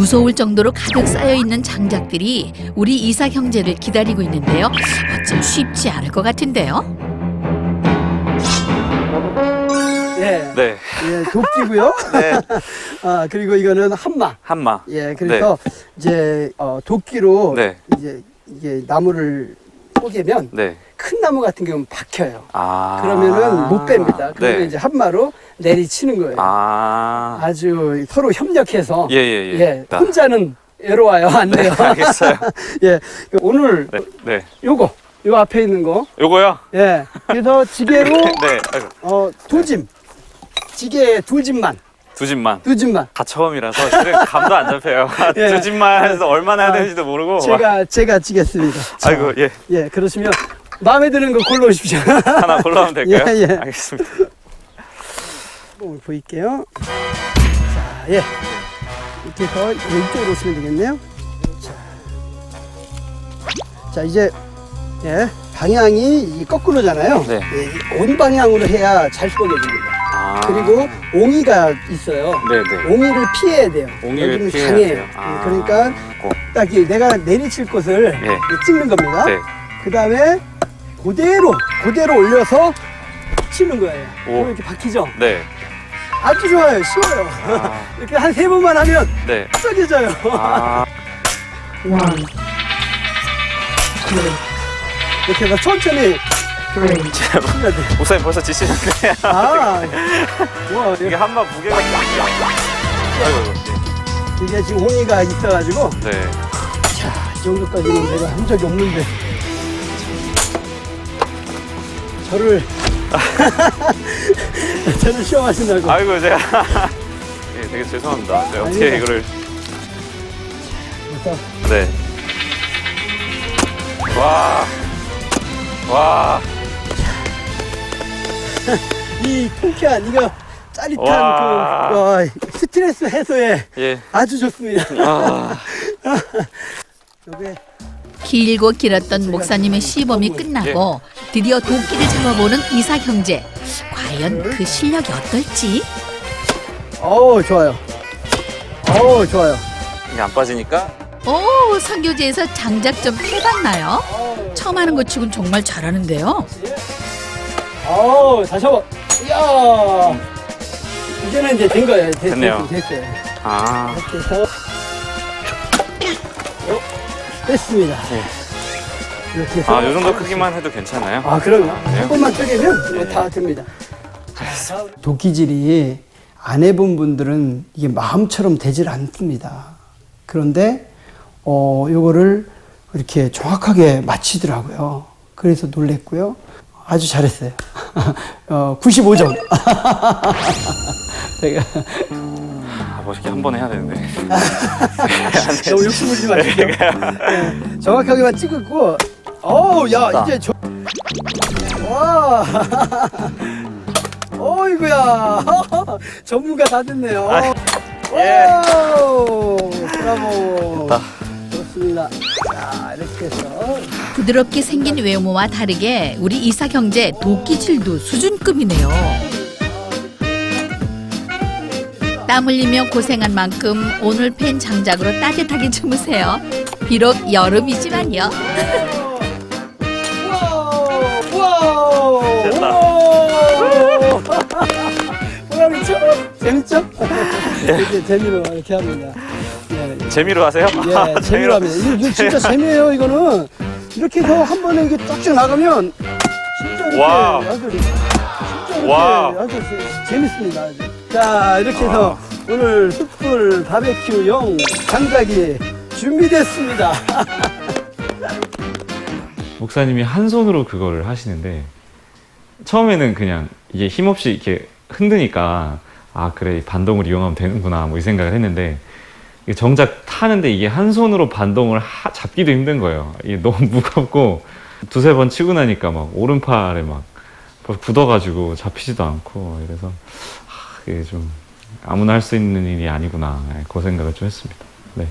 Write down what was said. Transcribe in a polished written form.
무서울 정도로 가득 쌓여있는 장작들이 우리 이삭 형제를 기다리고 있는데요. 어쩜 쉽지 않을 것 같은데요. 예, 네. 예, 도끼고요. 네. 아, 그리고 이거는 한마. 한마. 예, 그래서 이제 도끼로 네. 이제 이게 나무를 쪼개면 네. 큰 나무 같은 경우는 박혀요. 아. 그러면은 못 뺍니다. 그러면 네. 이제 한마로 내리치는 거예요. 아. 아주 서로 협력해서 예, 예, 예. 예, 혼자는 외로워요. 안 네, 돼요. 알겠어요. 예, 오늘 네. 네. 요 앞에 있는 거. 요거요? 예, 그래서 지게로 네. 아이고. 두짐. 지게 두 짐만. 두 집만. 두 짐만. 다 처음이라서 실은 감도 안 잡혀요. 예. 두 집만 해서 얼마나 해야 되는지도 모르고. 제가 지겠습니다. 자, 아이고, 예. 예, 그러시면 마음에 드는 거 골라오십시오. 하나 골라오면 될까요? 예, 예. 알겠습니다. 한번 보일게요. 자, 예. 이렇게 해서 왼쪽으로 오시면 되겠네요. 자, 이제, 예, 방향이 거꾸로잖아요. 네. 예, 온 방향으로 해야 잘 쏘게 됩니다. 아. 그리고 옹이가 있어요. 네네. 옹이를 피해야 돼요. 옹이를 여기는 피해야 강해요. 돼요. 아. 예, 그러니까 꼭. 딱 이 내가 내리칠 곳을 예. 찍는 겁니다. 네. 그 다음에 그대로 올려서 치는 거예요. 오. 그럼 이렇게 박히죠? 네. 아주 좋아요. 쉬워요. 아. 이렇게 한 3번만 하면 네. 썩여져요. 아. 이렇게 해서 천천히 치면 돼요. 목사님 벌써 지치셨네요. 아, 와, 이게 한마 무게가. 아이고. 이게 지금 홍이가 있어가지고, 네. 자, 이 정도까지는 내가 한 적이 없는데, 저를 시험하신다고. 아이고 제가 예, 되게 죄송합니다. 제가 어떻게 아닙니다. 이거를. 그래서 네. 와. 와. 이 통쾌한, 이거 짜릿한 와. 스트레스 해소에 예. 아주 좋습니다. 아. 요게 길고 길었던 목사님의 시범이 끝나고 드디어 도끼를 잡아보는 이삭 형제. 과연 그 실력이 어떨지? 좋아요. 좋아요. 이게 안 빠지니까. 오, 선교지에서 장작 좀 해봤나요? 처음 하는 것 치곤 정말 잘하는데요. 다시 한번. 이야. 이제는 이제 된 거예요. 됐네요. 됐어요. 아. 이렇게 해서. 됐습니다. 네. 이렇게 해서. 아, 요 정도 크기만 해도 괜찮아요? 그럼요. 네. 한 번만 쪼개면 네. 다 됩니다. 도끼질이 안 해본 분들은 이게 마음처럼 되질 않습니다. 그런데, 요거를 이렇게 정확하게 맞히더라고요. 그래서 놀랬고요. 아주 잘했어요. 95점. 제가. 멋있게 한 번에 해야 되는데. 너무 욕심부리지 마시죠. 네, 정확하게만 찍었고, 야, 이제 와, 어이구야, 전문가 다 됐네요. 예. 브라보. 됐다. 좋습니다. 자, 이렇게 해서. 부드럽게 생긴 외모와 다르게 우리 이삭 형제 도끼질도 수준급이네요. 땀 흘리며 고생한 만큼 오늘 팬 장작으로 따뜻하게 주무세요. 비록 여름이지만요. 우와! 됐다. 보람있죠? 재밌죠? 이렇게 재미로 이렇게 합니다. 네. 재미로 하세요? 예, 재미로 합니다. 이거 진짜 재미예요, 이거는. 이렇게 해서 한 번에 이게 쭉쭉 나가면 진짜 이렇게 와. 아주 진짜 이렇게 와. 아주 재밌습니다. 아주. 자, 이렇게 해서 오늘 숯불 바베큐용 장작이 준비됐습니다. 목사님이 한 손으로 그거를 하시는데 처음에는 그냥 이게 힘없이 이렇게 흔드니까 아 그래 반동을 이용하면 되는구나 뭐 이 생각을 했는데 이게 정작 타는데 이게 한 손으로 반동을 잡기도 힘든 거예요. 이게 너무 무겁고 두세 번 치고 나니까 막 오른팔에 막 굳어가지고 잡히지도 않고 그래서 이게 좀 아무나 할 수 있는 일이 아니구나 그 생각을 좀 했습니다. 네.